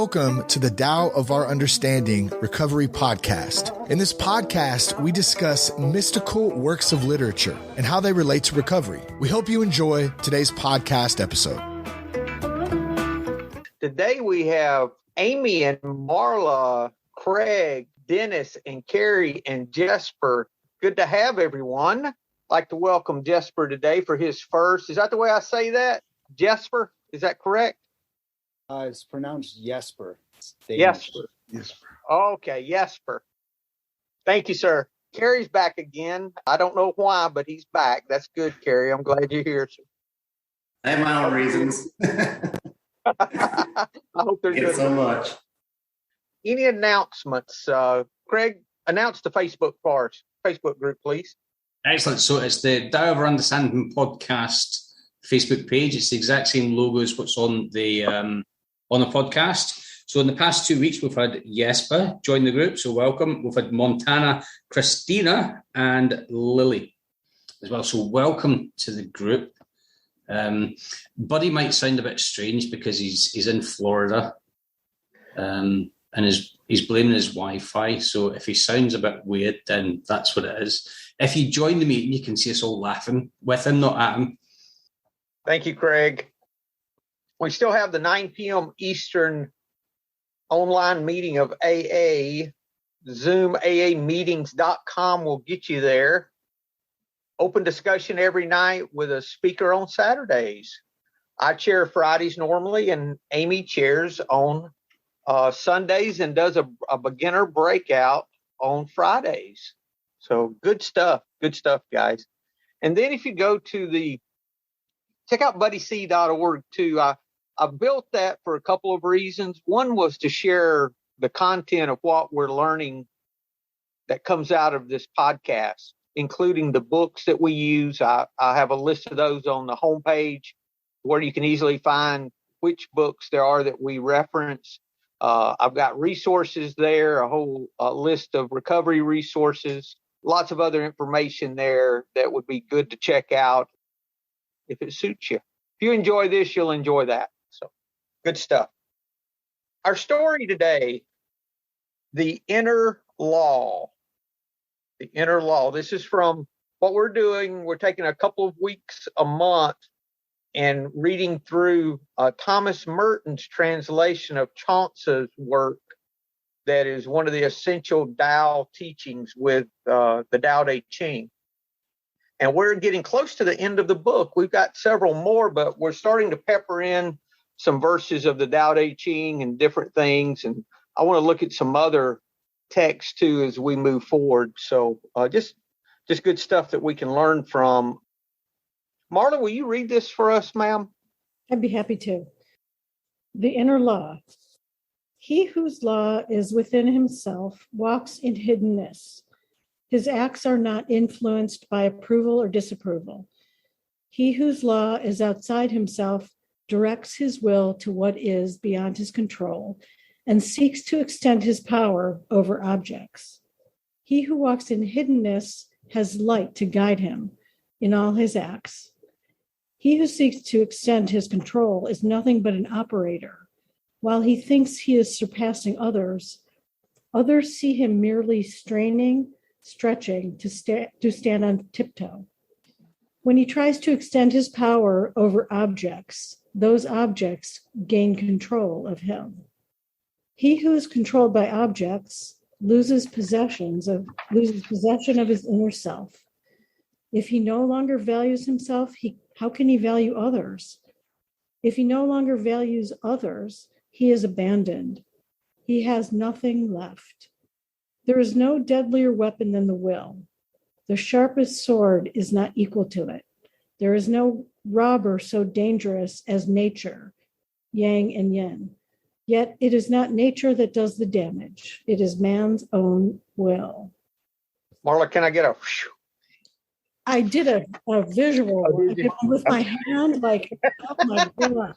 Welcome to the Tao of Our Understanding Recovery Podcast. In this podcast, we discuss mystical works of literature and how they relate to recovery. We hope you enjoy today's podcast episode. Today we have Amy and Marla, Craig, Dennis, and Carrie, and Jesper. Good to have everyone. I'd like to welcome Jesper today for his first. Is that the way I say that? Jesper? Is that correct? It's pronounced Jesper. Jesper. Okay, Jesper. Thank you, sir. Carrie's back again. I don't know why, but he's back. That's good, Carrie. I'm glad you're here, sir. I have my own reasons. I hope they're good. So much. Any announcements? Craig, announce the Facebook for us. Facebook group, please. Excellent. So it's the Tao of Our Understanding podcast Facebook page. It's the exact same logo as what's on the podcast. So in the past 2 weeks, we've had Jesper join the group. So welcome. We've had Montana, Christina, and Lily as well. So welcome to the group. Buddy might sound a bit strange because he's in Florida, and he's blaming his Wi-Fi. So if he sounds a bit weird, then that's what it is. If you join the meeting, you can see us all laughing with him, not at him. Thank you, Craig. We still have the 9 p.m. Eastern online meeting of AA. ZoomAAmeetings.com will get you there. Open discussion every night with a speaker on Saturdays. I chair Fridays normally, and Amy chairs on Sundays and does a beginner breakout on Fridays. So good stuff, guys. And then if you go to check out buddyc.org too. I built that for a couple of reasons. One was to share the content of what we're learning that comes out of this podcast, including the books that we use. I have a list of those on the homepage where you can easily find which books there are that we reference. I've got resources there, a whole list of recovery resources, lots of other information there that would be good to check out if it suits you. If you enjoy this, you'll enjoy that. So good stuff. Our story today, the inner law. The inner law. This is from what we're doing. We're taking a couple of weeks a month and reading through Thomas Merton's translation of Chuang's work that is one of the essential Tao teachings with the Tao Te Ching. And we're getting close to the end of the book. We've got several more, but we're starting to pepper in some verses of the Tao Te Ching and different things. And I want to look at some other texts too as we move forward. So just good stuff that we can learn from. Marla, will you read this for us, ma'am? I'd be happy to. The inner law. He whose law is within himself walks in hiddenness. His acts are not influenced by approval or disapproval. He whose law is outside himself directs his will to what is beyond his control and seeks to extend his power over objects. He who walks in hiddenness has light to guide him in all his acts. He who seeks to extend his control is nothing but an operator. While he thinks he is surpassing others, others see him merely stretching to stand on tiptoe. When he tries to extend his power over objects, those objects gain control of him. He who is controlled by objects loses possession of his inner self. If he no longer values himself, how can he value others? If he no longer values others, he is abandoned. He has nothing left. There is no deadlier weapon than the will. The sharpest sword is not equal to it. There is no robber so dangerous as nature, yang and yin. Yet it is not nature that does the damage. It is man's own will. Marla, can I get a whew? I did a visual with my hand, like, oh my God.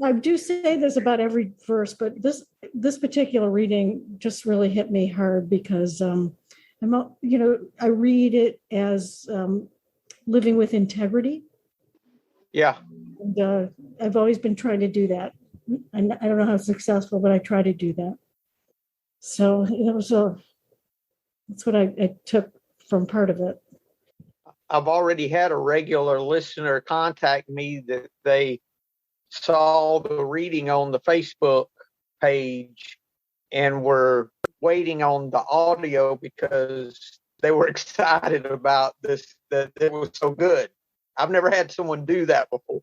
I do say this about every verse, but this particular reading just really hit me hard because I read it as living with integrity. Yeah. And I've always been trying to do that I don't know how successful, but I try to do that. So that's what I took from part of it. I've already had a regular listener contact me that they saw the reading on the Facebook page and were waiting on the audio because they were excited about this, that it was so good. I've never had someone do that before.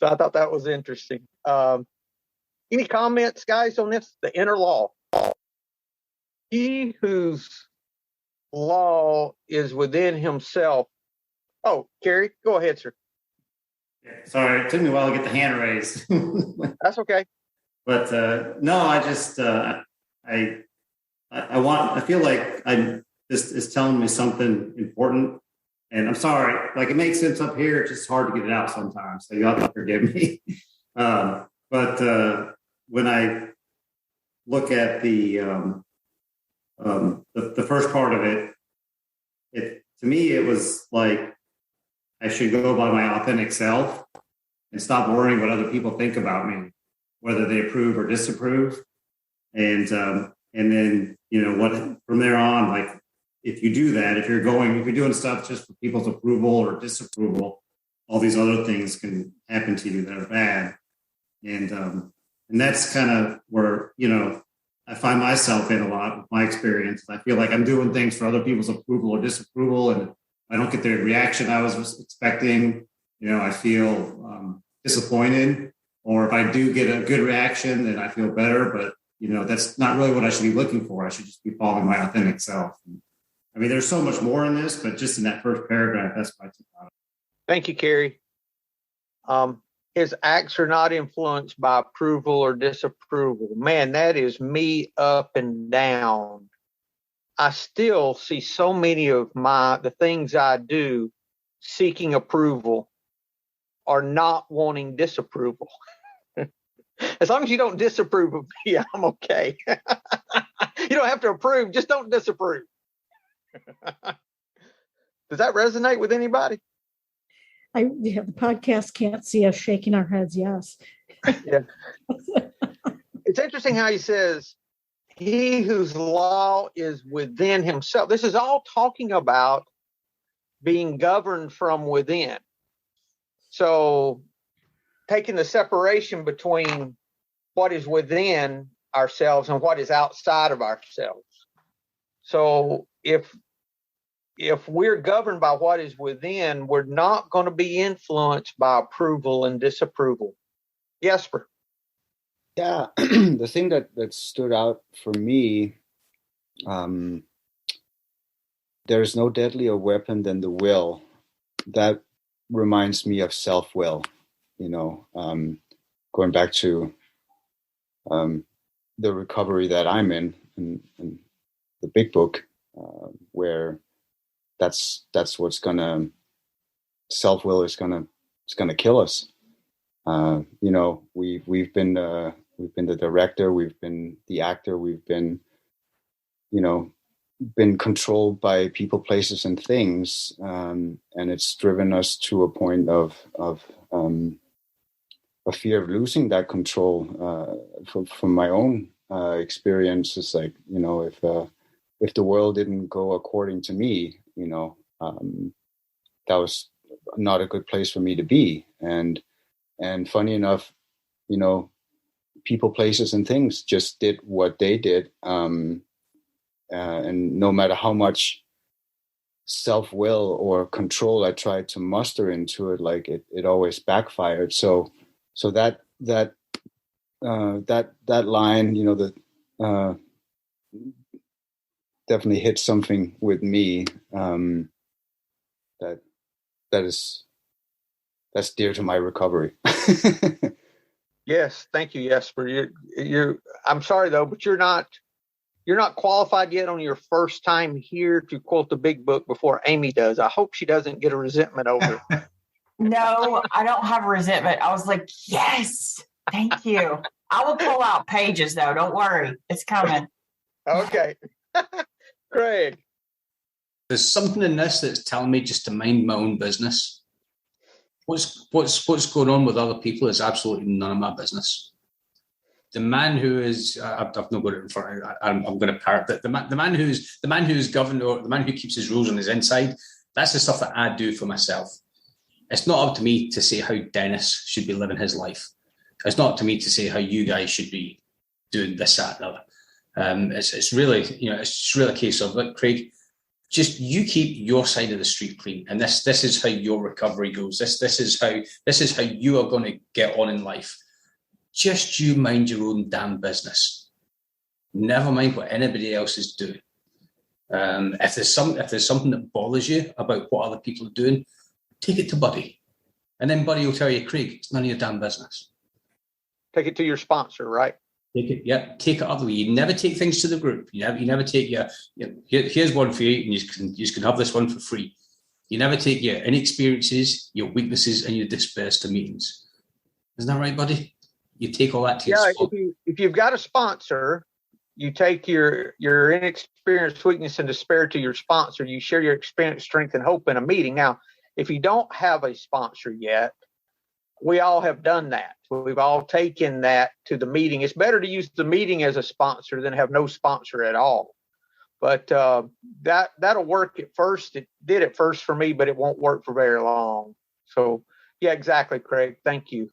So I thought that was interesting. Any comments, guys, on this? The inner law. He whose law is within himself. Oh, Kerry, go ahead, sir. Sorry, it took me a while to get the hand raised. That's okay. But no, I just I feel like this is telling me something important. And I'm sorry, like it makes sense up here. It's just hard to get it out sometimes. So y'all have to forgive me. But when I look at the first part of it, to me it was like I should go by my authentic self and stop worrying what other people think about me, whether they approve or disapprove. And then, what from there on, like if you do that, if you're doing stuff just for people's approval or disapproval, all these other things can happen to you that are bad. And that's kind of where, I find myself in a lot with my experience. I feel like I'm doing things for other people's approval or disapproval, and I don't get the reaction I was expecting. I feel disappointed, or if I do get a good reaction, then I feel better. But that's not really what I should be looking for. I should just be following my authentic self. I mean, there's so much more in this, but just in that first paragraph, that's what I took out. Thank you, Kerry. His acts are not influenced by approval or disapproval. Man, that is me up and down. I still see so many of the things I do seeking approval or not wanting disapproval. As long as you don't disapprove of me, I'm okay. You don't have to approve, just don't disapprove. Does that resonate with anybody? The podcast can't see us shaking our heads. Yes. Yeah. It's interesting how he says, he whose law is within himself. This is all talking about being governed from within. So taking the separation between what is within ourselves and what is outside of ourselves. So if we're governed by what is within, we're not going to be influenced by approval and disapproval. Jesper. Yeah, the thing that stood out for me, there's no deadlier weapon than the will. That reminds me of self-will, going back to the recovery that I'm in the big book, where that's what's self-will is gonna kill us. We've been the director, we've been the actor, we've been controlled by people, places, and things, and it's driven us to a point of a fear of losing that control. From my own experience, it's like if the world didn't go according to me, that was not a good place for me to be. And funny enough, people, places, and things just did what they did. And no matter how much self-will or control I tried to muster into it, like it always backfired. So that line, definitely hit something with me that's dear to my recovery. Yes, thank you, Jesper. I'm sorry though, but you're not qualified yet on your first time here to quote the big book before Amy does. I hope she doesn't get a resentment over it. No, I don't have a resentment. I was like, yes, thank you. I will pull out pages though. Don't worry. It's coming. Okay. Craig. There's something in this that's telling me just to mind my own business. what's going on with other people is absolutely none of my business. The man who is, I've not got it in front. I'm going to parrot that. The man who's governed, or the man who keeps his rules on his inside. That's the stuff that I do for myself. It's not up to me to say how Dennis should be living his life. It's not up to me to say how you guys should be doing this, that, and the other. It's really, it's really a case of, look, Craig, just you keep your side of the street clean, and this is how your recovery goes. This is how you are going to get on in life. Just you mind your own damn business. Never mind what anybody else is doing. If there's something that bothers you about what other people are doing, take it to Buddy, and then Buddy will tell you, Craig, it's none of your damn business. Take it to your sponsor, right? Take it other way. You never take things to the group. You never take here's one for you, and you can have this one for free. You never take your inexperiences, your weaknesses, and your despairs to meetings. Isn't that right, Buddy? You take all that to your sponsor. If you've got a sponsor, you take your inexperience, weakness, and despair to your sponsor. You share your experience, strength, and hope in a meeting. Now, if you don't have a sponsor yet, we all have done that. We've all taken that to the meeting. It's better to use the meeting as a sponsor than have no sponsor at all. But that'll work at first. It did at first for me, but it won't work for very long. So, yeah, exactly, Craig. Thank you.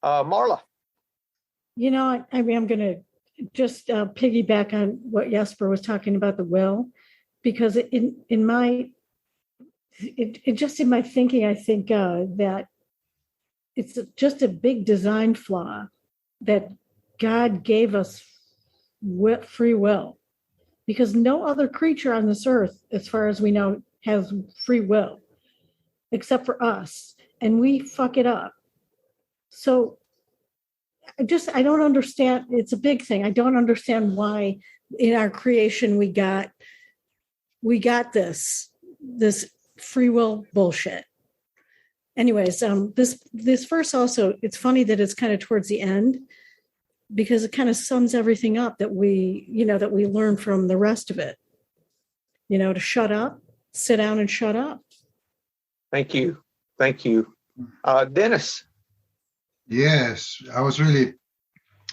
Marla. I'm going to just piggyback on what Jesper was talking about, the will, because in my thinking, I think that it's just a big design flaw that God gave us free will, because no other creature on this earth, as far as we know, has free will except for us, and we fuck it up. So I don't understand. It's a big thing. I don't understand why in our creation we got this free will bullshit. Anyways, this verse also, it's funny that it's kind of towards the end, because it kind of sums everything up that we learn from the rest of it. To shut up, sit down and shut up. Thank you. Dennis. Yes, I was really,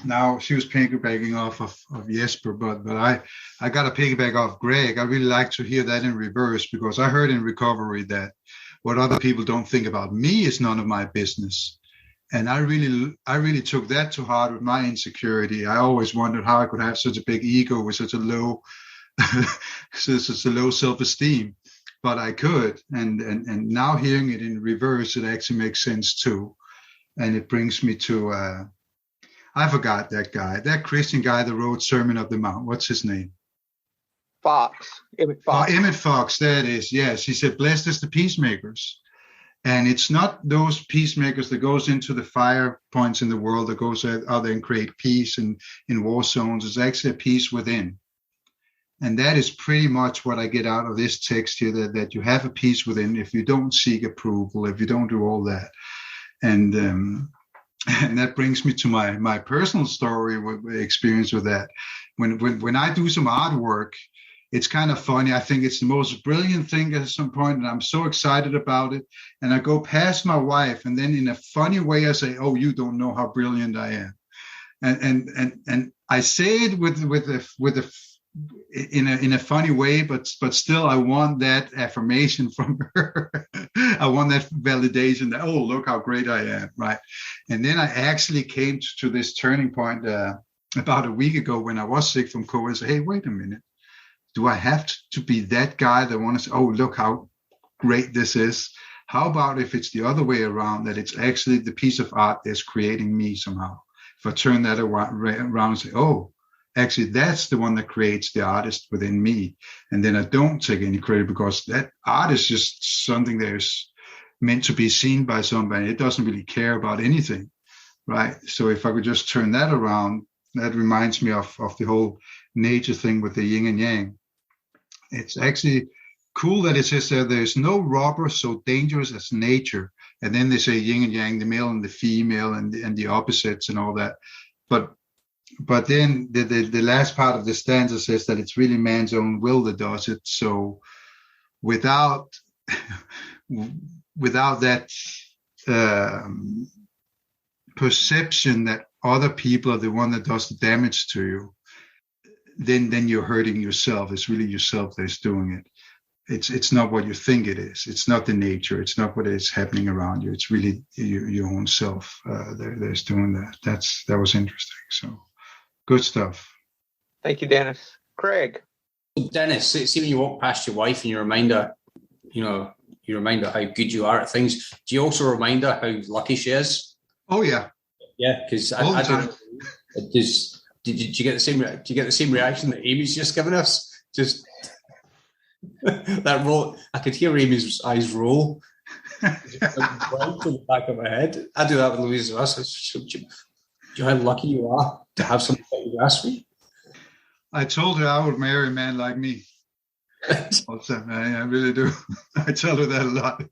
now she was piggybacking off of Jesper, but I got to piggyback off Greg. I really like to hear that in reverse, because I heard in recovery that what other people don't think about me is none of my business. And I really took that to heart with my insecurity. I always wondered how I could have such a big ego with such a low self-esteem, but I could. And now hearing it in reverse, it actually makes sense too. And it brings me to, I forgot that guy, that Christian guy that wrote Sermon of the Mount. What's his name? Emmett Fox. Oh, Emmett Fox, there it is. Yes, he said, blessed is the peacemakers. And it's not those peacemakers that goes into the fire points in the world, that goes out there and create peace in war zones. It's actually a peace within. And that is pretty much what I get out of this text here, that you have a peace within if you don't seek approval, if you don't do all that. And that brings me to my personal story, experience with that. When I do some artwork, it's kind of funny. I think it's the most brilliant thing at some point, and I'm so excited about it. And I go past my wife, and then in a funny way, I say, "Oh, you don't know how brilliant I am," and I say it in a funny way, but still I want that affirmation from her. I want that validation that, oh, look how great I am, right? And then I actually came to this turning point about a week ago when I was sick from COVID. Say, hey, wait a minute, do I have to be that guy that wants to say, oh, look how great this is? How about if it's the other way around, that it's actually the piece of art that's creating me somehow? If I turn that around and say, oh, actually, that's the one that creates the artist within me. And then I don't take any credit, because that art is just something that is meant to be seen by somebody. It doesn't really care about anything, right? So if I could just turn that around, that reminds me of the whole nature thing with the yin and yang. It's actually cool that it says that there's no robber so dangerous as nature. And then they say yin and yang, the male and the female, and the opposites and all that. But then the last part of the stanza says that it's really man's own will that does it. So without that perception that other people are the one that does the damage to you, then you're hurting yourself. It's really yourself that's doing it. It's not what you think it is. It's not the nature. It's not what is happening around you. It's really your own self that's doing that. That was interesting. So good stuff. Thank you, Dennis. Craig. Dennis, see when you walk past your wife and you remind her how good you are at things. Do you also remind her how lucky she is? Oh yeah. Yeah, because Did you get the same? Do you get the same reaction that Amy's just given us? Just that roll. I could hear Amy's eyes roll. Right to the back of my head. I do that with Louise as well. So, do you know how lucky you are to have something that you ask me? I told her I would marry a man like me. Also, I really do. I tell her that a lot.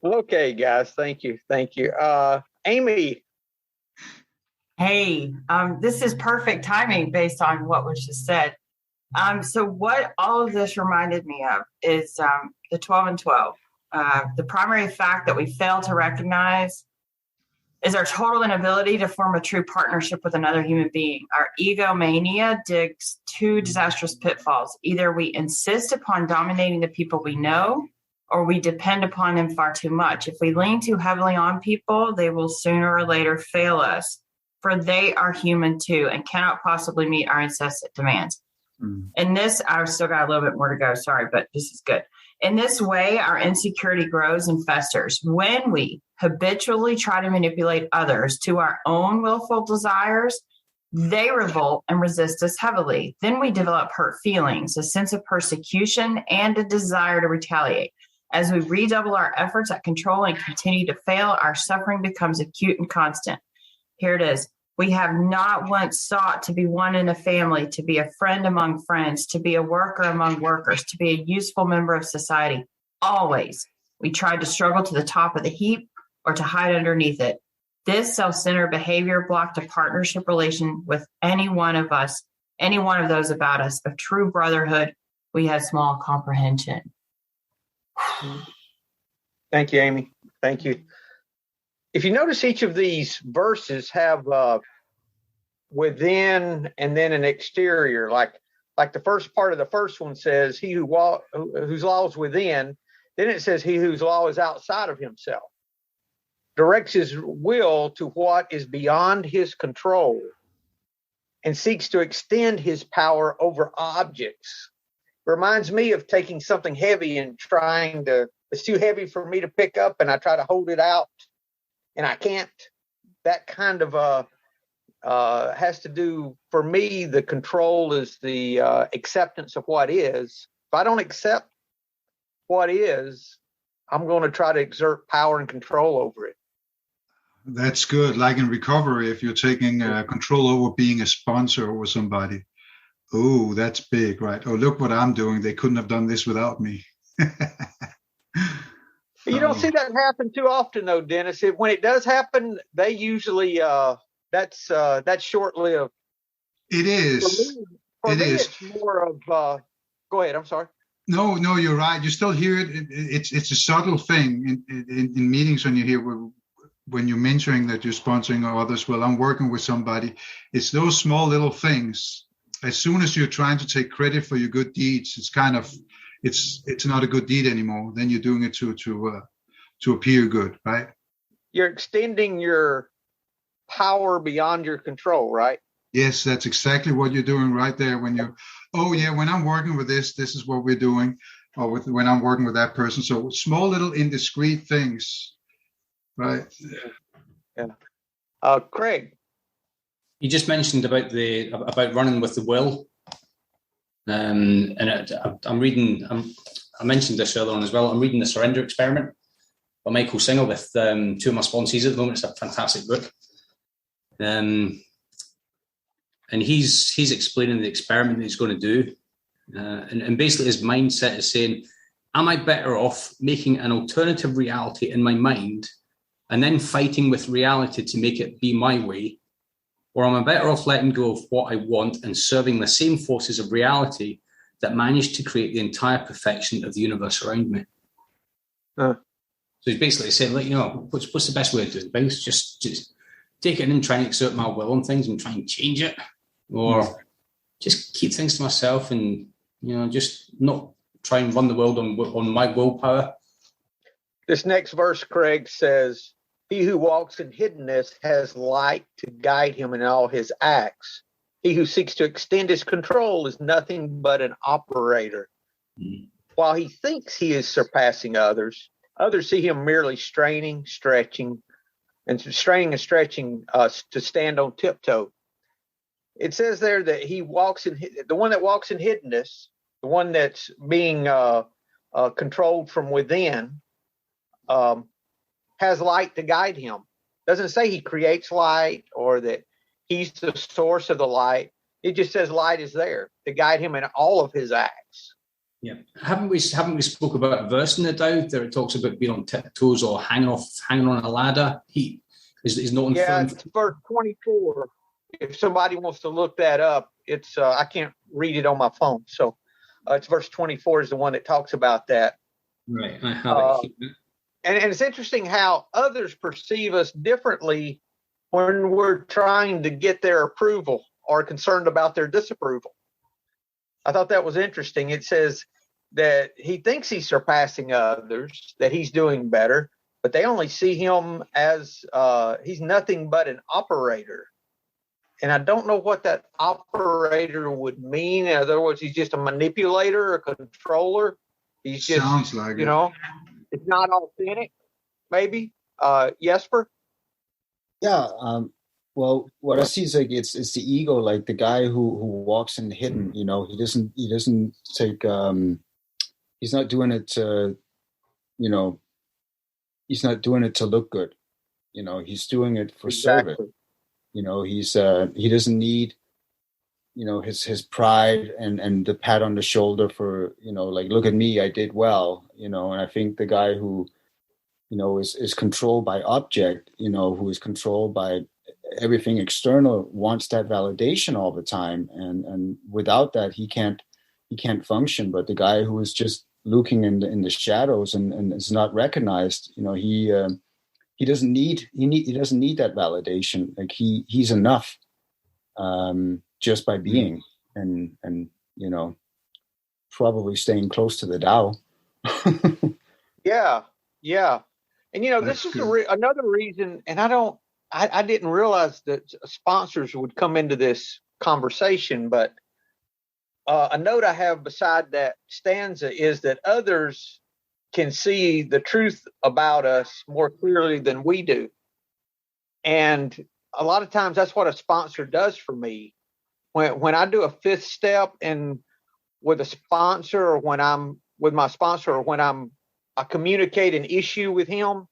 Okay, guys. Thank you. Amy. Hey, this is perfect timing based on what was just said. So what all of this reminded me of is the 12 and 12. The primary fact that we fail to recognize is our total inability to form a true partnership with another human being. Our egomania digs two disastrous pitfalls. Either we insist upon dominating the people we know, or we depend upon them far too much. If we lean too heavily on people, they will sooner or later fail us, for they are human too and cannot possibly meet our incessant demands. In this, I've still got a little bit more to go, sorry, but this is good. In this way, our insecurity grows and festers. When we habitually try to manipulate others to our own willful desires, they revolt and resist us heavily. Then we develop hurt feelings, a sense of persecution, and a desire to retaliate. As we redouble our efforts at control and continue to fail, our suffering becomes acute and constant. Here it is. We have not once sought to be one in a family, to be a friend among friends, to be a worker among workers, to be a useful member of society. Always, we tried to struggle to the top of the heap or to hide underneath it. This self-centered behavior blocked a partnership relation with any one of us, any one of those about us. Of true brotherhood, we had small comprehension. Thank you, Amy. Thank you. If you notice, each of these verses have within and then an exterior. Like the first part of the first one says, "He whose law is within." Then it says, "He whose law is outside of himself." Directs his will to what is beyond his control and seeks to extend his power over objects. Reminds me of taking something heavy and it's too heavy for me to pick up, and I try to hold it out and I can't. That kind of has to do, for me, the control is the acceptance of what is. If I don't accept what is, I'm going to try to exert power and control over it. That's good. Like in recovery, if you're taking control over being a sponsor over somebody. Oh, that's big, right? Oh, look what I'm doing. They couldn't have done this without me. You don't see that happen too often, though, Dennis. When it does happen, they usually that's short-lived. It is. For me, it's more of. Go ahead. I'm sorry. No, you're right. You still hear it. It's a subtle thing in meetings when you hear when you're mentoring that you're sponsoring others. Well, I'm working with somebody. It's those small little things. As soon as you're trying to take credit for your good deeds, it's kind of it's not a good deed anymore. Then you're doing it to appear good, right? You're extending your power beyond your control, right? Yes, that's exactly what you're doing right there. When when I'm working with this is what we're doing, or when I'm working with that person. So small little indiscreet things, right? Yeah. Craig, you just mentioned about running with the will. And I'm reading. I mentioned this earlier on as well. I'm reading The Surrender Experiment by Michael Singer with two of my sponsees at the moment. It's a fantastic book. And he's explaining the experiment that he's going to do. And basically his mindset is saying, am I better off making an alternative reality in my mind and then fighting with reality to make it be my way? Or am I better off letting go of what I want and serving the same forces of reality that managed to create the entire perfection of the universe around me? So he's basically saying, like, what's the best way to do things? Just take it in and try and exert my will on things and try and change it, or just keep things to myself and just not try and run the world on my willpower. This next verse, Craig, says, "He who walks in hiddenness has light to guide him in all his acts. He who seeks to extend his control is nothing but an operator. While he thinks he is surpassing others, others see him merely straining, stretching to stand on tiptoe." It says there that he walks in the one that walks in hiddenness, the one that's being controlled from within, has light to guide him. Doesn't say he creates light or that he's the source of the light. It just says light is there to guide him in all of his acts. Yeah, haven't we spoke about a verse in the Tao there? It talks about being on tiptoes or hanging on a ladder. He is not. Yeah, it's verse 24. If somebody wants to look that up, it's I can't read it on my phone, so it's verse 24 is the one that talks about that. Right, I have it. And it's interesting how others perceive us differently when we're trying to get their approval or concerned about their disapproval. I thought that was interesting. It says that he thinks he's surpassing others, that he's doing better, but they only see him as he's nothing but an operator. And I don't know what that operator would mean. In other words, he's just a manipulator, a controller. He's just, sounds like it. It's not authentic, maybe. Jesper? Yeah. Well, what I see is like it's the ego, like the guy who walks in hidden. He doesn't take. He's not doing it to, he's not doing it to look good. He's doing it for service. He doesn't need, his pride and the pat on the shoulder for, like, look at me, I did well, and I think the guy who, is controlled by object, who is controlled by everything external wants that validation all the time. And without that, he can't function. But the guy who is just looking in the shadows and is not recognized, he doesn't need that validation. Like he's enough just by being and probably staying close to the Tao. Yeah. And this is another reason, and I didn't realize that sponsors would come into this conversation, but a note I have beside that stanza is that others can see the truth about us more clearly than we do. And a lot of times that's what a sponsor does for me. When I do a fifth step and with a sponsor, or when I'm with my sponsor, or when I communicate an issue with him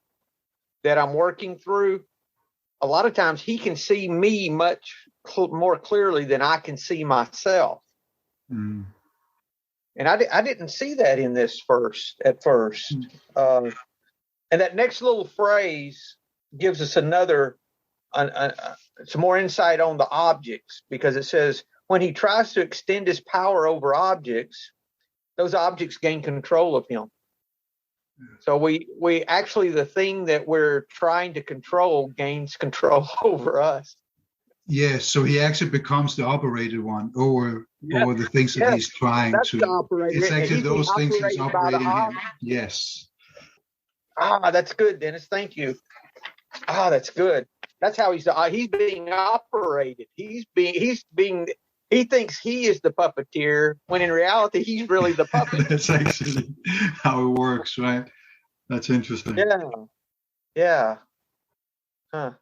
that I'm working through, a lot of times he can see me much more clearly than I can see myself. Mm. And I didn't see that in this verse at first. And that next little phrase gives us some more insight on the objects, because it says, when he tries to extend his power over objects, those objects gain control of him. So we actually, the thing that we're trying to control gains control over us. Yes, so he actually becomes the operated one over the things that he's trying to. It's actually those things he's operating in. Yes. That's good, Dennis. Thank you. That's good. That's how he's being operated. He thinks he is the puppeteer when in reality he's really the puppet. That's actually how it works, right? That's interesting. Yeah. Huh.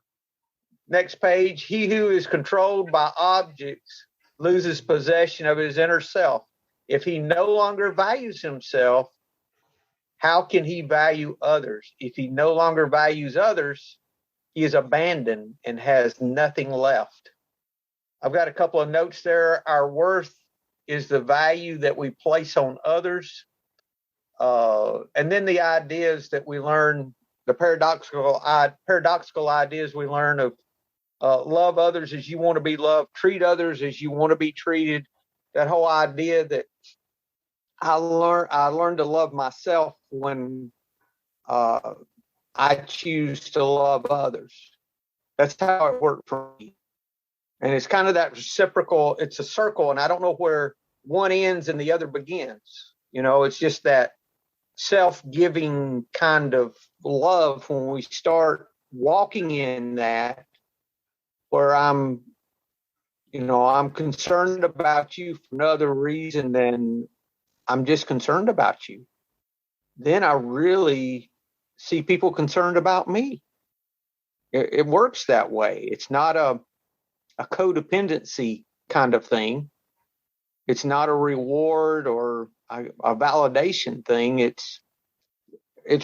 Next page. He who is controlled by objects loses possession of his inner self. If he no longer values himself, how can he value others? If he no longer values others, he is abandoned and has nothing left. I've got a couple of notes there. Our worth is the value that we place on others. And then the ideas that we learn, the paradoxical ideas we learn of love others as you want to be loved, treat others as you want to be treated. That whole idea that I learned to love myself when I choose to love others. That's how it worked for me. And it's kind of that reciprocal, it's a circle, and I don't know where one ends and the other begins. It's just that self-giving kind of love when we start walking in that, where I'm concerned about you for no other reason than I'm just concerned about you. Then I really see people concerned about me. It works that way. It's not a codependency kind of thing. It's not a reward or a validation thing. It's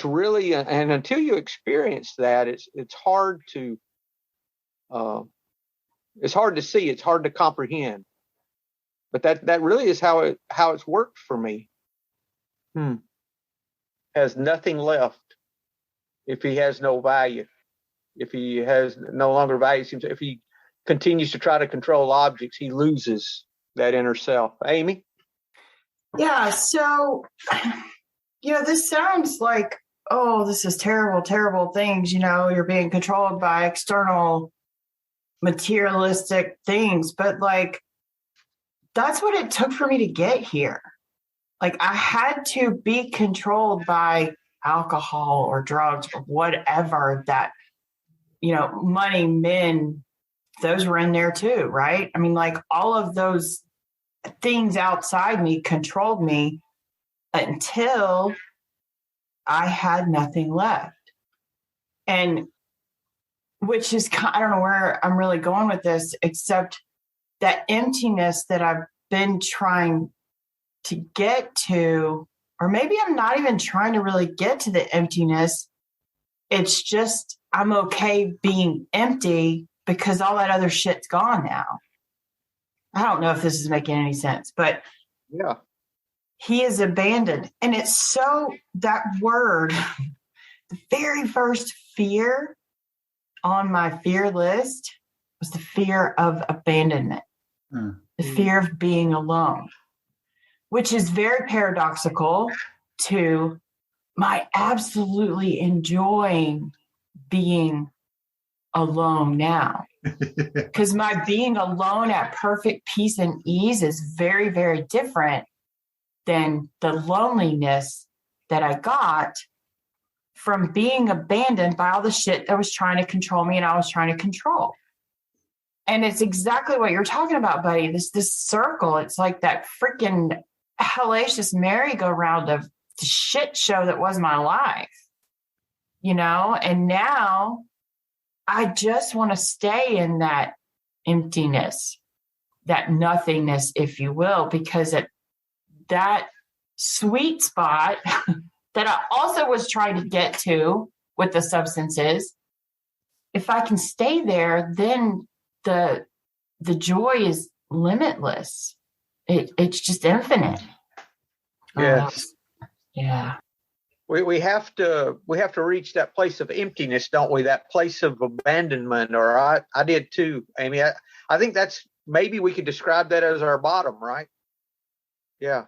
really, and until you experience that, it's hard to see. It's hard to comprehend. But that really is how it's worked for me. Has nothing left if he has no value. If he has no longer value, if he continues to try to control objects, he loses that inner self. Amy? Yeah, so, this sounds like, oh, this is terrible, terrible things. You're being controlled by external materialistic things. But, that's what it took for me to get here. I had to be controlled by alcohol or drugs or whatever that, money, men, those were in there too, right? I mean, all of those things outside me controlled me until I had nothing left. And which is, I don't know where I'm really going with this, except that emptiness that I've been trying to get to, or maybe I'm not even trying to really get to the emptiness. It's just, I'm okay being empty because all that other shit's gone now. I don't know if this is making any sense, but yeah, he is abandoned. And it's so, that word, the very first fear on my fear list was the fear of abandonment, the fear of being alone, which is very paradoxical to my absolutely enjoying being alone now. Because my being alone at perfect peace and ease is very, very different than the loneliness that I got from being abandoned by all the shit that was trying to control me and I was trying to control. And it's exactly what you're talking about, buddy. This circle, it's like that freaking hellacious merry-go-round of the shit show that was my life, and now I just want to stay in that emptiness, that nothingness, if you will, because at that sweet spot that I also was trying to get to with the substances, if I can stay there, then the joy is limitless. It's just infinite. Yes. Yeah. We have to reach that place of emptiness, don't we? That place of abandonment, or I did too, Amy. I think that's, maybe we could describe that as our bottom, right? Yeah.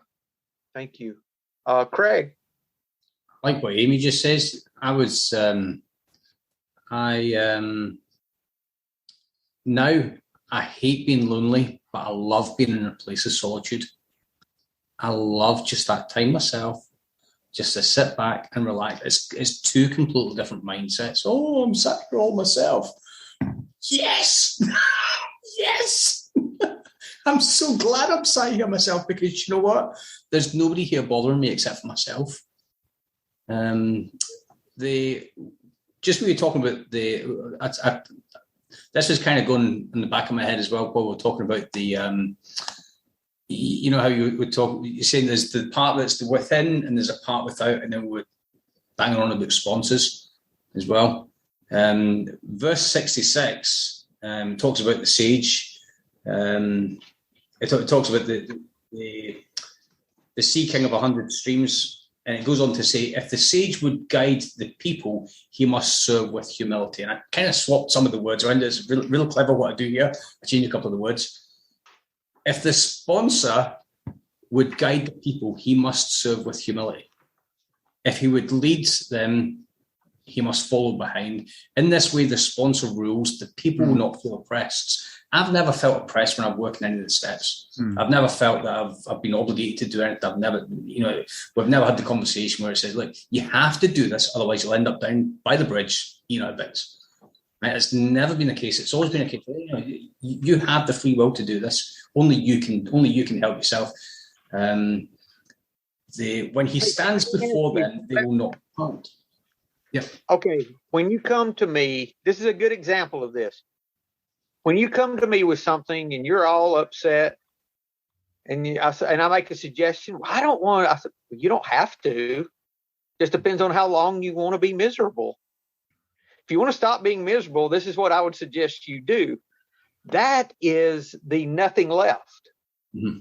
Thank you. Craig. Like what Amy just says, now I hate being lonely, but I love being in a place of solitude. I love just that time myself, just to sit back and relax. It's two completely different mindsets. Oh, I'm sat here all myself. Yes. Yes. I'm so glad I'm sat here myself, because you know what? There's nobody here bothering me except for myself. Just when you're talking about this is kind of going in the back of my head as well while we're talking about the, how you would talk, you're saying there's the part that's the within and there's a part without, and then we're banging on about sponsors as well. Verse 66 talks about the sage. It talks about the sea king of 100 streams. And it goes on to say, if the sage would guide the people, he must serve with humility. And I kind of swapped some of the words around. It's real clever what I do here. I changed a couple of the words. If the sponsor would guide the people, he must serve with humility. If he would lead them, he must follow behind. In this way, the sponsor rules, the people will not feel oppressed. I've never felt oppressed when I've worked in any of the steps. I've never felt that I've been obligated to do anything. I've never, we've never had the conversation where it says, look, you have to do this, otherwise you'll end up down by the bridge, bits. Right? It's never been the case. It's always been a case. You have the free will to do this. Only you can help yourself. When he stands before them, they will not part. Yeah. Okay. When you come to me, this is a good example of this. When you come to me with something and you're all upset, and I make a suggestion, I don't want. I said, you don't have to. Just depends on how long you want to be miserable. If you want to stop being miserable, this is what I would suggest you do. That is the nothing left. Mm-hmm.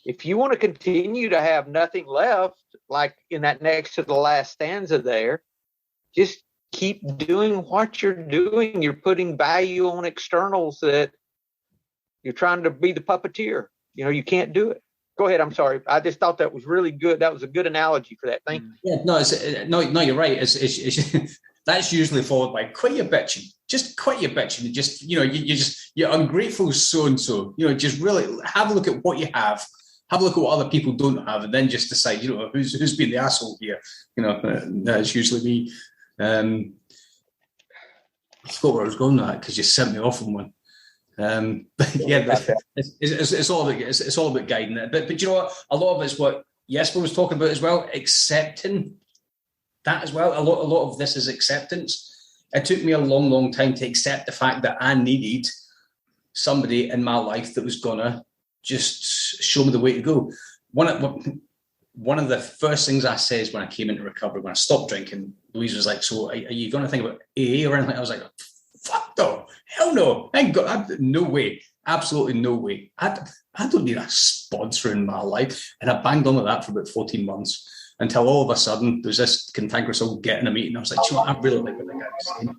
If you want to continue to have nothing left, like in that next to the last stanza there, just keep doing what you're doing. You're putting value on externals that you're trying to be the puppeteer. You can't do it. Go ahead. I'm sorry. I just thought that was really good. That was a good analogy for that. Thank you. Yeah, no, you're right. It's that's usually followed by quit your bitching. Just quit your bitching. Just, you're ungrateful so-and-so. Just really have a look at what you have. Have a look at what other people don't have, and then just decide, who's been the asshole here. That's usually me. I forgot where I was going with that because you sent me off on one. Yeah, it's all about guiding it. But you know what? A lot of it's what Jesper was talking about as well. Accepting that as well. A lot of this is acceptance. It took me a long, long time to accept the fact that I needed somebody in my life that was gonna just show me the way to go. One of the first things I said when I came into recovery, when I stopped drinking, Louise was like, so are you going to think about AA or anything? I was like, fuck no, hell no. No way. Absolutely no way. I don't need a sponsor in my life. And I banged on with that for about 14 months until all of a sudden there's this cantankerous old get in a meeting. I was like, I really like what the guy was saying.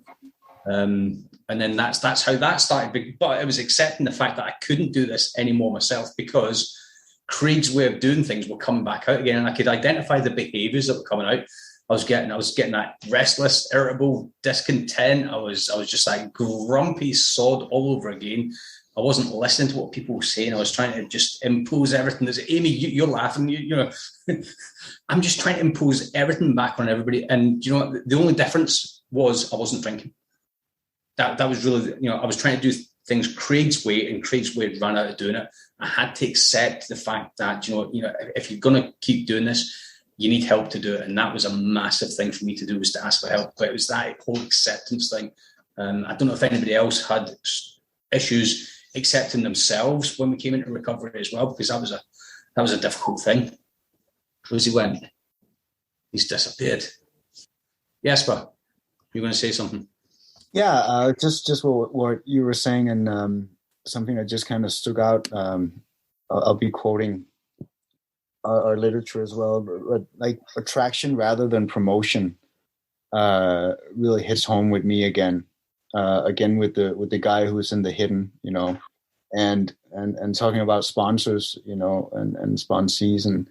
And then that's how that started. But it was accepting the fact that I couldn't do this anymore myself because Craig's way of doing things were coming back out again, and I could identify the behaviours that were coming out. I was getting that restless, irritable, discontent. I was just like grumpy sod all over again. I wasn't listening to what people were saying. I was trying to just impose everything. There's Amy, you're laughing. I'm just trying to impose everything back on everybody. And the only difference was I wasn't drinking. That was really, I was trying to do things Craig's way, and Craig's way had run out of doing it. I had to accept the fact that, if you're going to keep doing this, you need help to do it. And that was a massive thing for me to do, was to ask for help. But it was that whole acceptance thing. I don't know if anybody else had issues accepting themselves when we came into recovery as well, because that was a difficult thing. Where's he went? He's disappeared. Jesper, you're going to say something? Yeah, just what you were saying, and something that just kind of stuck out. I'll be quoting our literature as well, but like attraction rather than promotion really hits home with me again. Again with the guy who was in the hidden, and talking about sponsors, and sponsees, and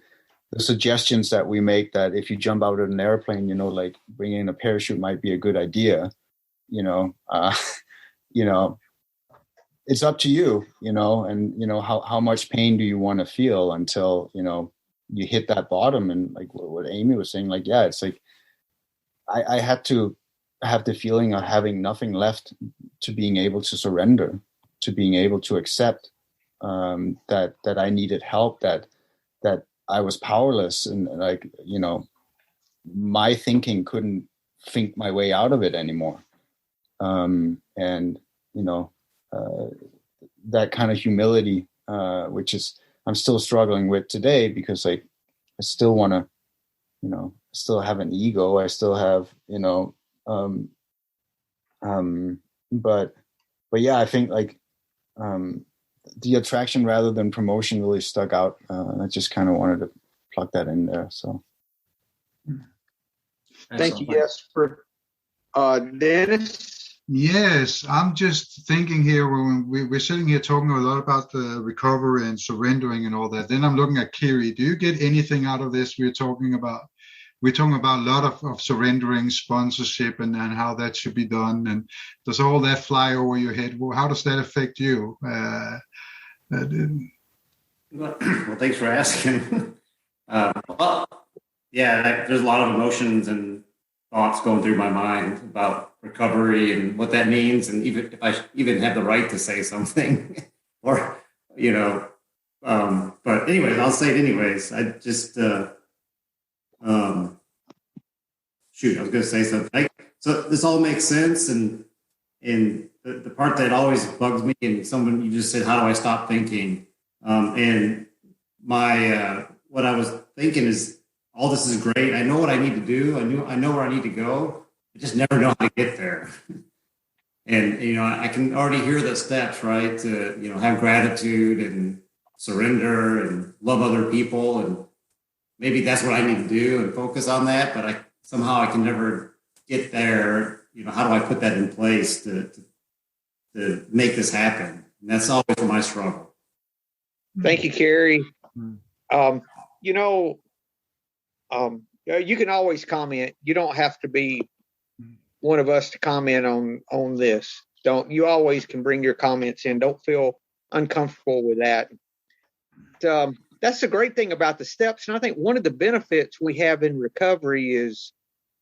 the suggestions that we make that if you jump out of an airplane, like bringing in a parachute might be a good idea. It's up to you, and how much pain do you want to feel until, you hit that bottom. And like what Amy was saying, like, yeah, it's like, I had to have the feeling of having nothing left, to being able to surrender, to being able to accept that I needed help, that I was powerless, and like, my thinking couldn't think my way out of it anymore. That kind of humility, which is I'm still struggling with today, because like I still want to, still have an ego. I still have, but yeah, I think like the attraction rather than promotion really stuck out. I just kind of wanted to plug that in there. So thank you, Jesper. Dennis. Yes, I'm just thinking here when we're sitting here talking a lot about the recovery and surrendering and all that. Then I'm looking at Kiri. Do you get anything out of this we're talking about? we're talking about a lot of surrendering, sponsorship, and how that should be done. And does all that fly over your head? Well, how does that affect you? Well, thanks for asking. Well, yeah, there's a lot of emotions and thoughts going through my mind about recovery and what that means, and even if I even have the right to say something, or but anyways, I'll say it anyways. I just shoot, I was going to say something. So this all makes sense, and the part that always bugs me, and you just said, how do I stop thinking? And my what I was thinking is, all this is great. I know what I need to do. I know where I need to go. I just never know how to get there. And I can already hear the steps, right? To have gratitude and surrender and love other people, and maybe that's what I need to do and focus on that. But somehow I can never get there. How do I put that in place to make this happen? And that's always my struggle. Thank you, Carrie. You can always comment. You don't have to be one of us to comment on this. You always can bring your comments in. Don't feel uncomfortable with that. That's the great thing about the steps. And I think one of the benefits we have in recovery is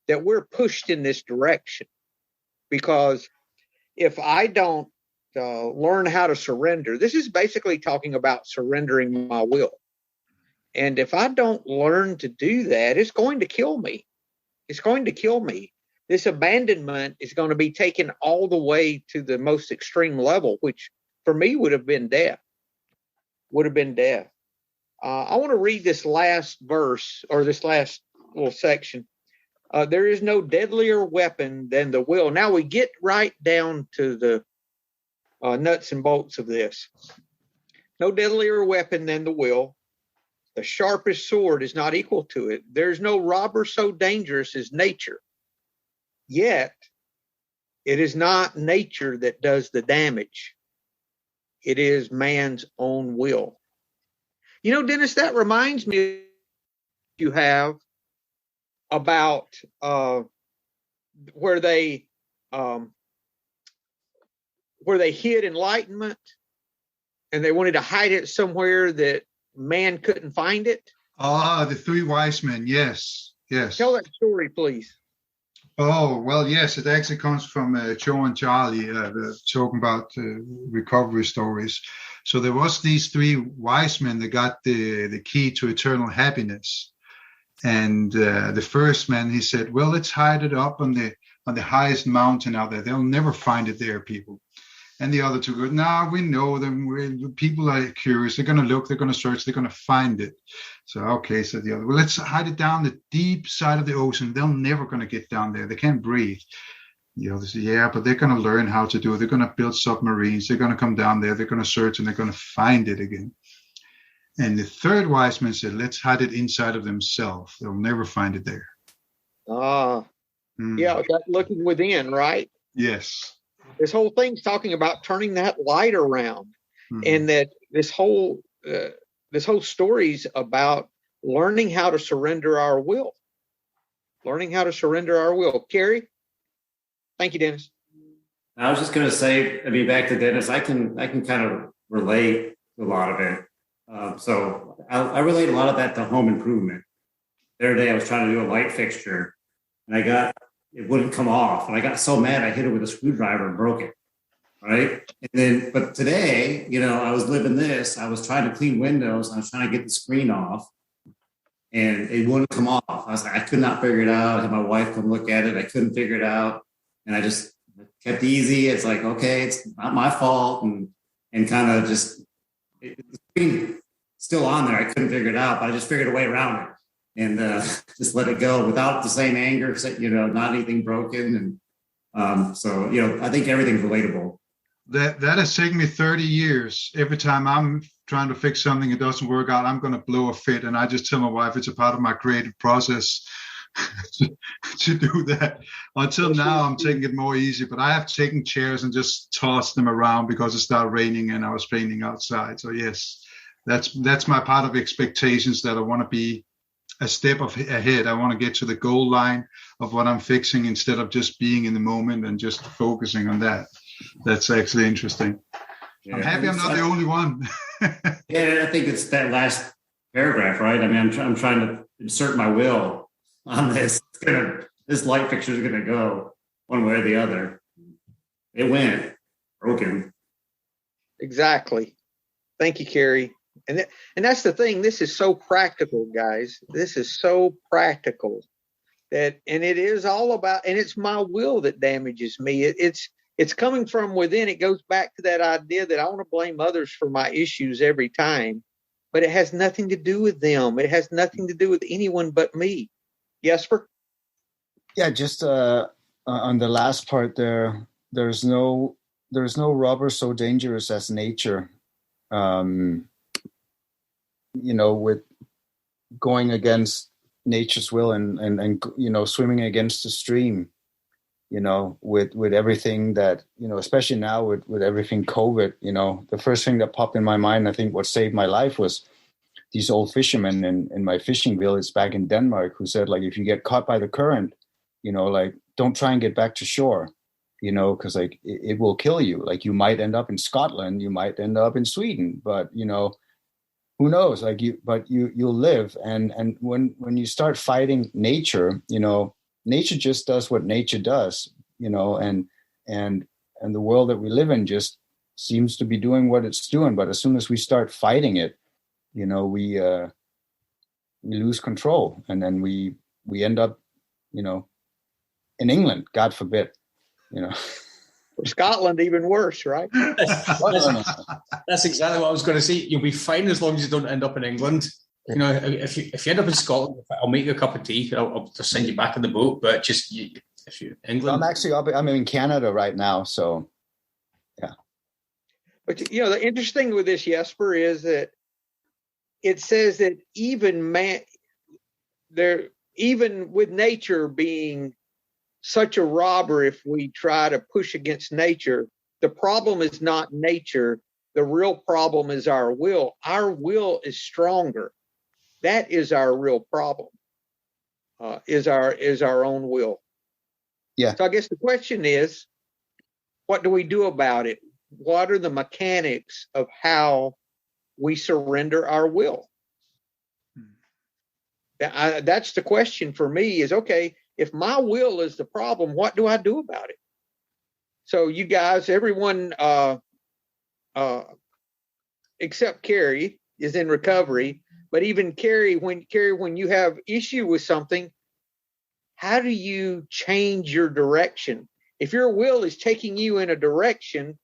that we're pushed in this direction. Because if I don't learn how to surrender, this is basically talking about surrendering my will. And if I don't learn to do that, it's going to kill me. It's going to kill me. This abandonment is going to be taken all the way to the most extreme level, which for me would have been death. I want to read this last verse, or this last little section. There is no deadlier weapon than the will. Now we get right down to the nuts and bolts of this. No deadlier weapon than the will. The sharpest sword is not equal to it. There's no robber so dangerous as nature. Yet, it is not nature that does the damage. It is man's own will. Dennis, that reminds me you have about where they hid enlightenment, and they wanted to hide it somewhere that man couldn't find it. The three wise men. Yes. Tell that story, please. Oh, well, yes, it actually comes from Joe and Charlie talking about recovery stories. So there was these three wise men that got the key to eternal happiness. And the first man, he said, well, let's hide it up on the highest mountain out there. They'll never find it there, people. And the other two go, no, we know them. People are curious. They're going to look. They're going to search. They're going to find it. So, okay, said the other. Well, let's hide it down the deep side of the ocean. They're never going to get down there. They can't breathe. The other said, yeah, but they're going to learn how to do it. They're going to build submarines. They're going to come down there. They're going to search, and they're going to find it again. And the third wise man said, let's hide it inside of themselves. They'll never find it there. Yeah, that looking within, right? Yes. This whole thing's talking about turning that light around, and that this whole story's about learning how to surrender our will. Carrie? Thank you, Dennis. I was just going to say, back to Dennis, I can kind of relate to a lot of it. So I relate a lot of that to home improvement. The other day I was trying to do a light fixture, and it wouldn't come off. And I got so mad, I hit it with a screwdriver and broke it. Right. But today, I was living this. I was trying to clean windows. I was trying to get the screen off, and it wouldn't come off. I was like, I could not figure it out. I had my wife come look at it. I couldn't figure it out. And I just kept easy. It's like, okay, it's not my fault. And kind of just, the screen still on there. I couldn't figure it out, but I just figured a way around it. And just let it go without the same anger, not anything broken. And so, I think everything's relatable. That has taken me 30 years. Every time I'm trying to fix something, it doesn't work out, I'm going to blow a fit. And I just tell my wife it's a part of my creative process to do that. Until now, I'm taking it more easy. But I have taken chairs and just tossed them around because it started raining and I was painting outside. So, yes, that's my part of expectations, that I want to be a step ahead. I want to get to the goal line of what I'm fixing instead of just being in the moment and just focusing on that. That's actually interesting. Yeah. I'm happy I'm not the only one. Yeah, I think it's that last paragraph, right? I mean, I'm trying to insert my will on this. This light fixture is going to go one way or the other. It went broken. Exactly. Thank you, Carrie. And that's the thing. This is so practical, guys. This is so practical and it is all about, and it's my will that damages me. It's coming from within. It goes back to that idea that I want to blame others for my issues every time, but it has nothing to do with them. It has nothing to do with anyone but me. Jesper? Yeah, just on the last part there, there's no robber so dangerous as nature. With going against nature's will and swimming against the stream, with everything that, especially now with everything COVID, the first thing that popped in my mind, I think what saved my life was these old fishermen in my fishing village back in Denmark who said, like, if you get caught by the current, don't try and get back to shore, because like it will kill you. Like, you might end up in Scotland, you might end up in Sweden, but who knows? Like, you'll live. And when you start fighting nature, nature just does what nature does, and the world that we live in just seems to be doing what it's doing. But as soon as we start fighting it, we lose control, and then we end up, in England, God forbid, Scotland, even worse, right? That's exactly what I was going to say. You'll be fine as long as you don't end up in England. If you end up in Scotland, I'll make you a cup of tea. I'll just send you back in the boat. But just if you England, I'm in Canada right now, so yeah. But the interesting with this, Jesper, is that it says that even with nature being such a robber, if we try to push against nature, the problem is not nature. The real problem is our will. Our will is stronger. That is our real problem. Is our own will. Yeah. So I guess the question is, what do we do about it? What are the mechanics of how we surrender our will? That's the question for me. Is okay. If my will is the problem, what do I do about it? So you guys, everyone except Carrie is in recovery, but even Carrie, when you have issue with something, how do you change your direction? If your will is taking you in a direction,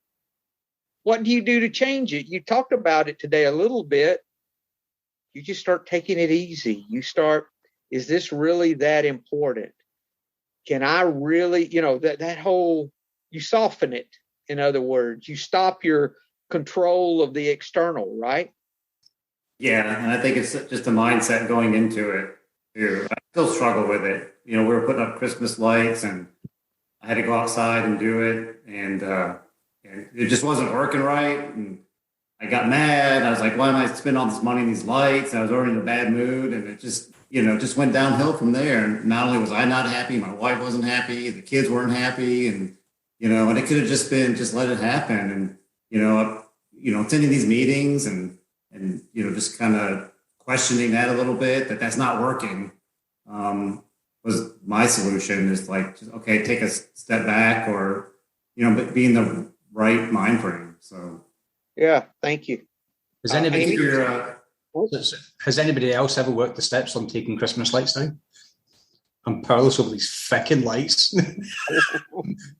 what do you do to change it? You talked about it today a little bit. You just start taking it easy. Is this really that important? Can I really, that whole, you soften it. In other words, you stop your control of the external, right? Yeah, and I think it's just a mindset going into it too. I still struggle with it. We were putting up Christmas lights, and I had to go outside and do it, and it just wasn't working right. And I got mad. I was like, why am I spending all this money on these lights? And I was already in a bad mood, and it just went downhill from there. And not only was I not happy, my wife wasn't happy, the kids weren't happy, and and it could have just been let it happen. And attending these meetings and just kind of questioning that a little bit, that's not working, was my solution. Is like, just, okay, take a step back, or but be in the right mind frame. So yeah, thank you. Has anybody else ever worked the steps on taking Christmas lights down? I'm powerless over these feckin' lights.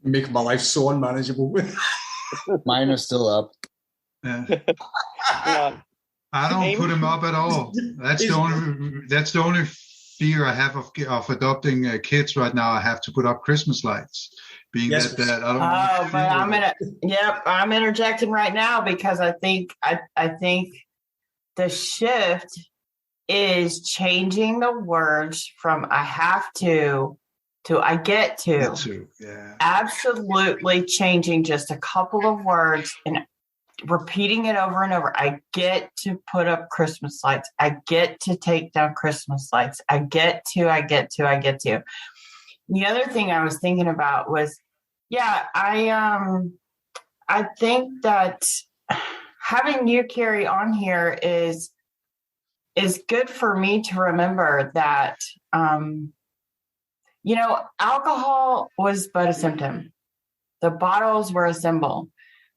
Making my life so unmanageable. Mine are still up. I don't put them up at all. That's the only fear I have of adopting kids right now. I have to put up Christmas lights. Being that I don't. I'm interjecting right now because I think the shift is changing the words from I have to I get to. Yeah. Absolutely changing just a couple of words. And repeating it over and over. I get to put up Christmas lights. I get to take down Christmas lights. I get to. The other thing I was thinking about was, I think that having you, Carrie, on here is good for me to remember that, alcohol was but a symptom. The bottles were a symbol.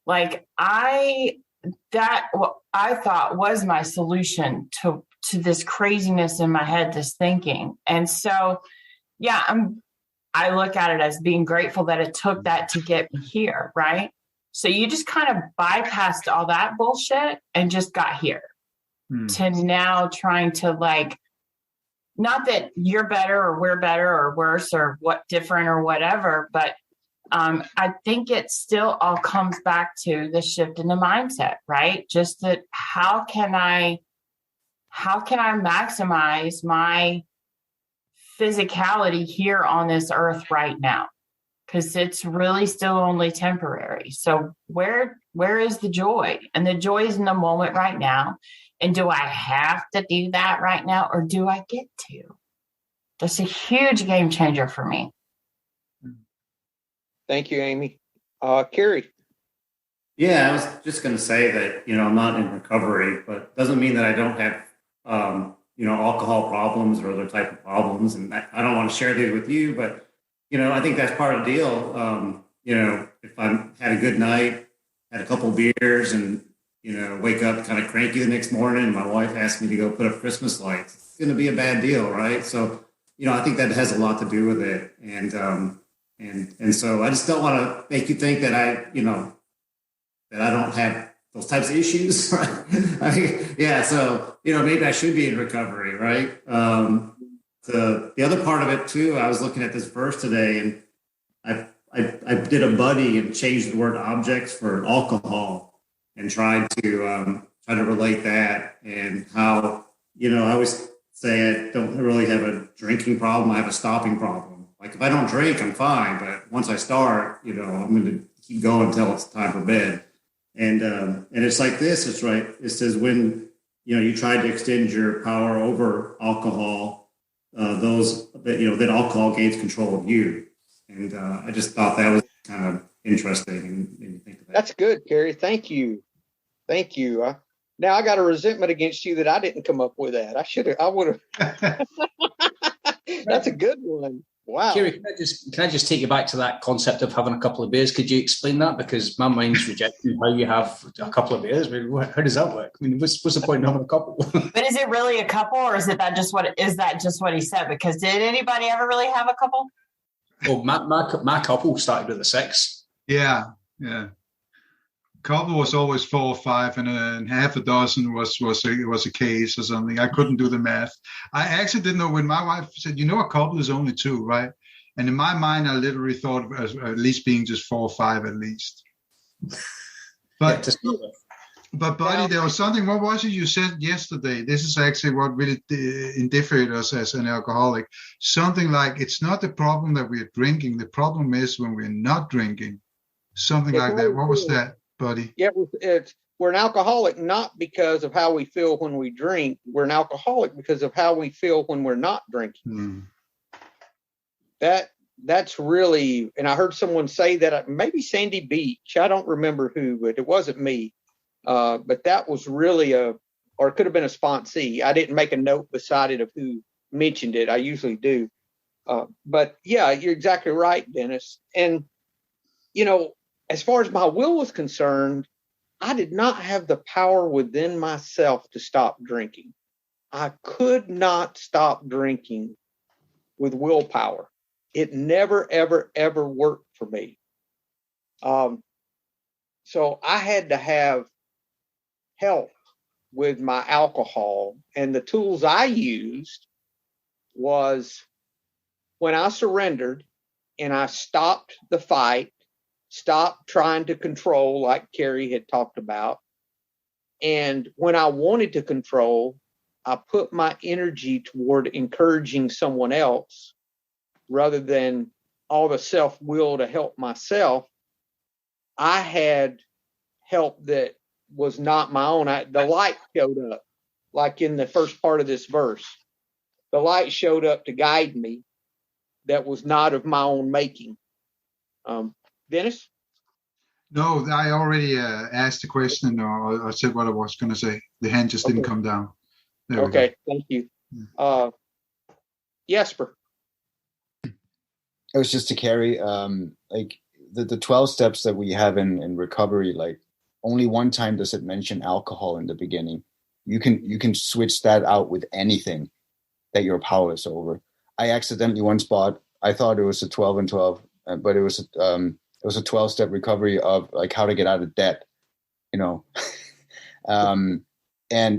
Like what I thought was my solution to this craziness in my head, this thinking. And so, I look at it as being grateful that it took that to get me here, right? So you just kind of bypassed all that bullshit and just got here to now trying to, like, not that you're better or we're better or worse or what different or whatever, but I think it still all comes back to the shift in the mindset, right? Just that how can I maximize my physicality here on this earth right now? Because it's really still only temporary. So where is the joy? And the joy is in the moment right now. And do I have to do that right now, or do I get to? That's a huge game changer for me. Thank you, Amy. Carrie. Yeah, I was just going to say that, I'm not in recovery, but doesn't mean that I don't have, alcohol problems or other type of problems. And I don't want to share these with you, but, I think that's part of the deal. If I had a good night, had a couple beers and, wake up kind of cranky the next morning and my wife asked me to go put up Christmas lights, it's going to be a bad deal, right? So, I think that has a lot to do with it. And so I just don't want to make you think that that I don't have those types of issues, right? So, maybe I should be in recovery, right? The other part of it too, I was looking at this verse today and I did a buddy and changed the word objects for alcohol and tried to relate that, and how, I always say I don't really have a drinking problem. I have a stopping problem. Like if I don't drink, I'm fine. But once I start, I'm going to keep going until it's time for bed. And it's like this. It's right. It says when you try to extend your power over alcohol, that alcohol gains control of you. And I just thought that was kind of interesting and made me think of that. That's good, Carrie. Thank you. Now I got a resentment against you that I didn't come up with that. I would have. That's a good one. Wow. Kerry, can I just take you back to that concept of having a couple of beers? Could you explain that? Because my mind's rejecting how you have a couple of beers. I mean, how does that work? I mean, what's the point in having a couple? But is it really a couple, or is that just what he said? Because did anybody ever really have a couple? Well, my couple started with a 6. Yeah. Couple was always 4 or 5, and half a dozen was a case or something. I couldn't do the math. I actually didn't know when my wife said, a couple is only 2, right? And in my mind, I literally thought of as at least being just 4 or 5 at least. But buddy, there was something. What was it you said yesterday? This is actually what really indiffered us as an alcoholic. Something like, it's not the problem that we're drinking. The problem is when we're not drinking. Something like that. What was that, buddy? Yeah, we're an alcoholic not because of how we feel when we drink. We're an alcoholic because of how we feel when we're not drinking. That's really, and I heard someone say that, maybe Sandy Beach. I don't remember who, but it wasn't me. But that was really or it could have been a sponsee. I didn't make a note beside it of who mentioned it. I usually do. But yeah, you're exactly right, Dennis. And, as far as my will was concerned, I did not have the power within myself to stop drinking. I could not stop drinking with willpower. It never, ever, ever worked for me. So I had to have help with my alcohol. And the tools I used was when I surrendered and I stopped the fight, stopped trying to control like Carrie had talked about. And when I wanted to control, I put my energy toward encouraging someone else rather than all the self-will to help myself. I had help that was not my own. The light showed up, like in the first part of this verse. The light showed up to guide me that was not of my own making. Dennis? No, I already asked the question, or I said what I was going to say. The hand just didn't come down. There we go. Thank you. Jesper? It was just to carry, like the 12 steps that we have in recovery, like only one time does it mention alcohol in the beginning. You can switch that out with anything that you're powerless over. I accidentally once bought, I thought it was a 12 and 12, but it was a 12-step recovery of like how to get out of debt, and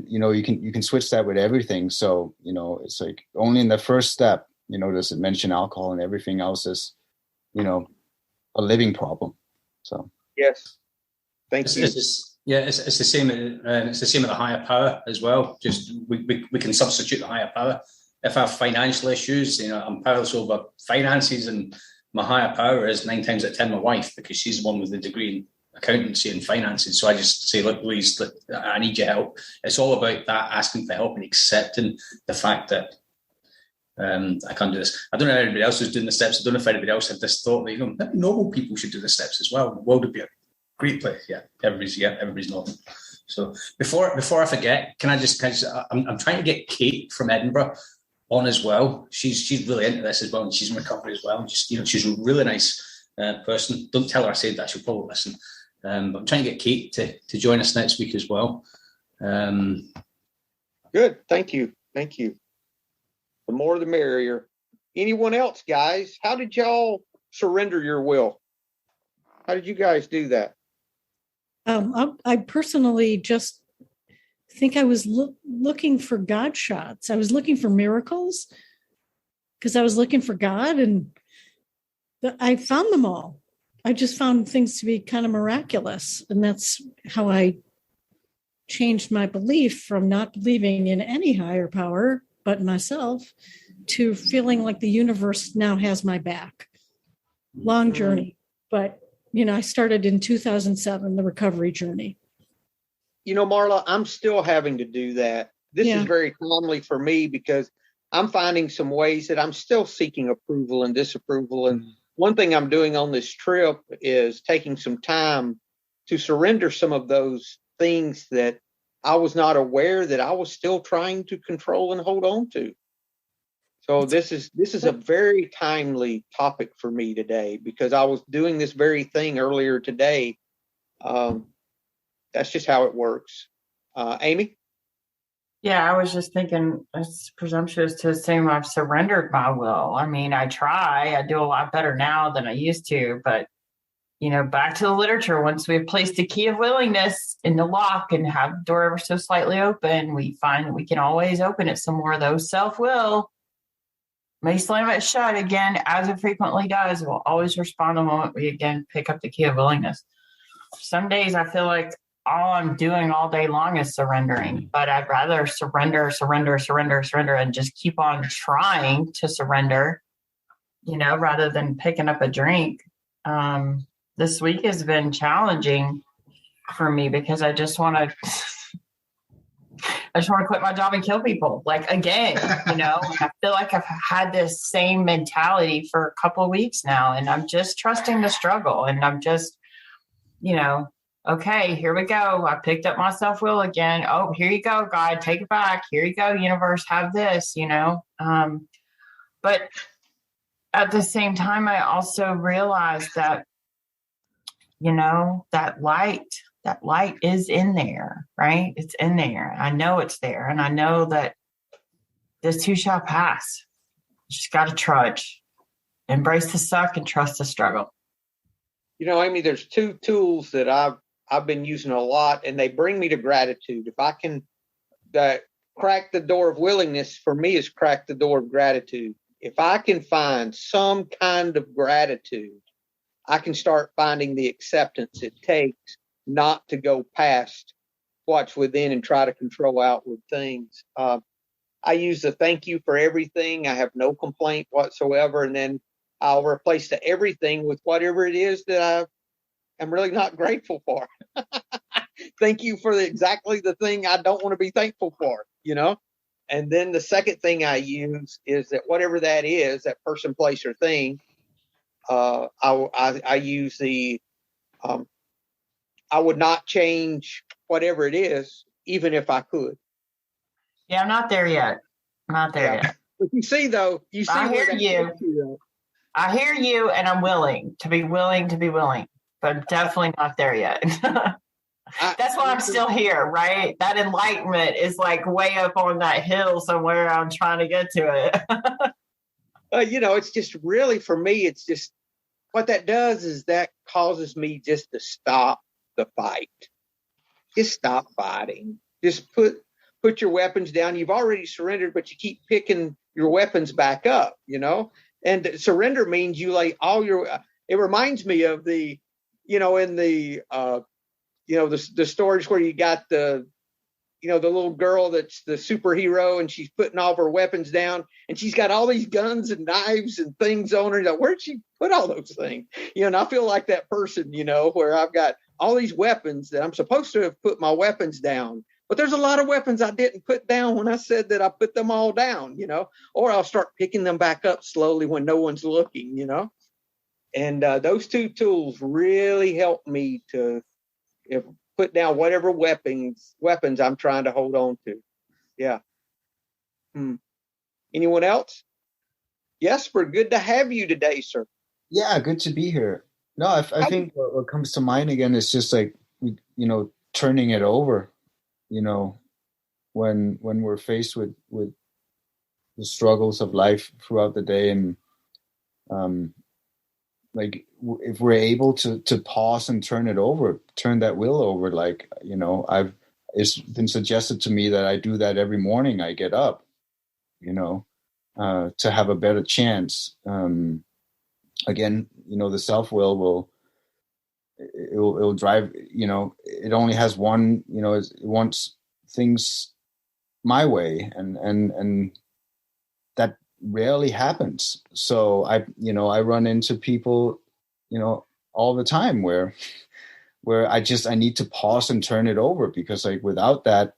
you can switch that with everything. So, it's like only in the first step, does it mention alcohol, and everything else is, a living problem. So yes, thank you. It's the same. It's the same with the higher power as well. Just we can substitute the higher power. If I have financial issues, I'm powerless over finances, and my higher power is 9 times out of 10 my wife, because she's the one with the degree in accountancy and finances. So I just say, look, Louise, I need your help. It's all about that, asking for help and accepting the fact that I can't do this. I don't know if anybody else is doing the steps. I don't know if anybody else had this thought that maybe normal people should do the steps as well. The world would be a great place. Everybody's normal. So before I forget, can I just I'm trying to get Kate from Edinburgh on as well. She's really into this as well, and she's in recovery as well. She's a really nice person. Don't tell her I said that; she'll probably listen. But I'm trying to get Kate to join us next week as well. Good, thank you. The more the merrier. Anyone else, guys? How did y'all surrender your will? How did you guys do that? I personally just think I was looking for God shots. I was looking for miracles because I was looking for God, and I found them all. I just found things to be kind of miraculous, and that's how I changed my belief from not believing in any higher power but myself to feeling like the universe now has my back. Long journey, but I started in 2007, the recovery journey. Marla, I'm still having to do that. This is very timely for me because I'm finding some ways that I'm still seeking approval and disapproval. And one thing I'm doing on this trip is taking some time to surrender some of those things that I was not aware that I was still trying to control and hold on to. So this is a very timely topic for me today because I was doing this very thing earlier today. That's just how it works. Amy? Yeah, I was just thinking it's presumptuous to assume I've surrendered my will. I mean, I do a lot better now than I used to, but back to the literature, once we've placed the key of willingness in the lock and have the door ever so slightly open, we find that we can always open it some more, though self-will may slam it shut again, as it frequently does. It will always respond the moment we again pick up the key of willingness. Some days I feel like all I'm doing all day long is surrendering, but I'd rather surrender, and just keep on trying to surrender, rather than picking up a drink. This week has been challenging for me because I just want to quit my job and kill people again, I feel like I've had this same mentality for a couple of weeks now, and I'm just trusting the struggle, and I'm just, okay, here we go. I picked up my self-will again. Oh, here you go, God, take it back. Here you go, universe, have this, but at the same time, I also realized that, that light is in there, right? It's in there. I know it's there. And I know that this too shall pass. You just got to trudge, embrace the suck and trust the struggle. Amy, there's two tools that I've been using a lot, and they bring me to gratitude. If I can crack the door of willingness, for me is crack the door of gratitude. If I can find some kind of gratitude, I can start finding the acceptance it takes not to go past what's within and try to control outward things. I use the thank you for everything. I have no complaint whatsoever. And then I'll replace the everything with whatever it is that I am really not grateful for. thank you for exactly the thing I don't want to be thankful for, And then the second thing I use is that whatever that is, that person, place, or thing, I use I would not change whatever it is, even if I could. Yeah, I'm not there yet. Not there yet. But you see, though, I hear you. I hear you, and I'm willing, but I'm definitely not there yet. That's why I'm still here, right? That enlightenment is like way up on that hill somewhere. I'm trying to get to it. It's just really, for me, it's just what that does is that causes me just to stop the fight. Just stop fighting. Just put your weapons down. You've already surrendered, but you keep picking your weapons back up, And surrender means you lay all your. It reminds me of the stories where you got the little girl that's the superhero and she's putting all of her weapons down and she's got all these guns and knives and things on her. Where'd she put all those things? And I feel like that person, where I've got all these weapons that I'm supposed to have put my weapons down. But there's a lot of weapons I didn't put down when I said that I put them all down, or I'll start picking them back up slowly when no one's looking, And those two tools really help me to put down whatever weapons I'm trying to hold on to. Yeah. Anyone else? Jesper, good to have you today, sir. Yeah, good to be here. No, I think what comes to mind again is just like, turning it over, when we're faced with the struggles of life throughout the day. And like if we're able to pause and turn that wheel over, like, it's been suggested to me that I do that every morning I get up, to have a better chance. Again, the self-will it'll drive, it only has one, it wants things my way, and that rarely happens. So I run into people, all the time where I need to pause and turn it over, because like without that,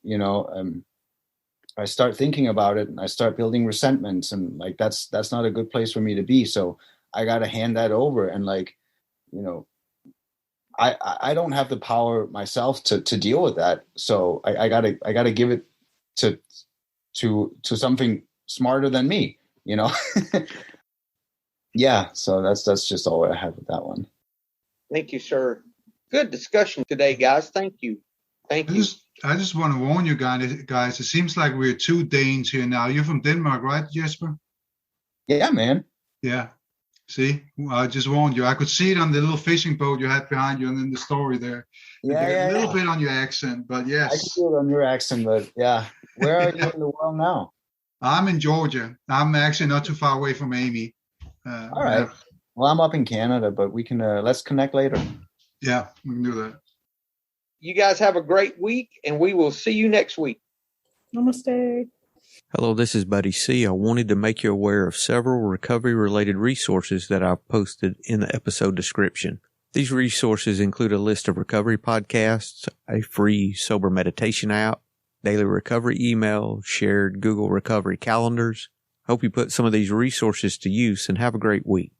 I start thinking about it and I start building resentments, and like that's not a good place for me to be. So I got to hand that over, and like, I don't have the power myself to deal with that. So I gotta give it to something smarter than me, Yeah. So that's just all I have with that one. Thank you, sir. Good discussion today, guys. Thank you. Thank you. I just want to warn you guys. It seems like we're two Danes here now. You're from Denmark, right, Jesper? Yeah, man. Yeah. See, I just warned you. I could see it on the little fishing boat you had behind you, and in the story there. Yeah, a little bit on your accent, but yes. I can feel it on your accent, but yeah. Where are you in the world now? I'm in Georgia. I'm actually not too far away from Amy. All right. Well, I'm up in Canada, but we can let's connect later. Yeah, we can do that. You guys have a great week, and we will see you next week. Namaste. Hello, this is Buddy C. I wanted to make you aware of several recovery-related resources that I've posted in the episode description. These resources include a list of recovery podcasts, a free sober meditation app, daily recovery email, shared Google recovery calendars. Hope you put some of these resources to use and have a great week.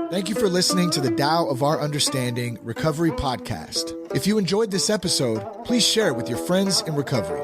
Thank you for listening to the Tao of Our Understanding Recovery Podcast. If you enjoyed this episode, please share it with your friends in recovery.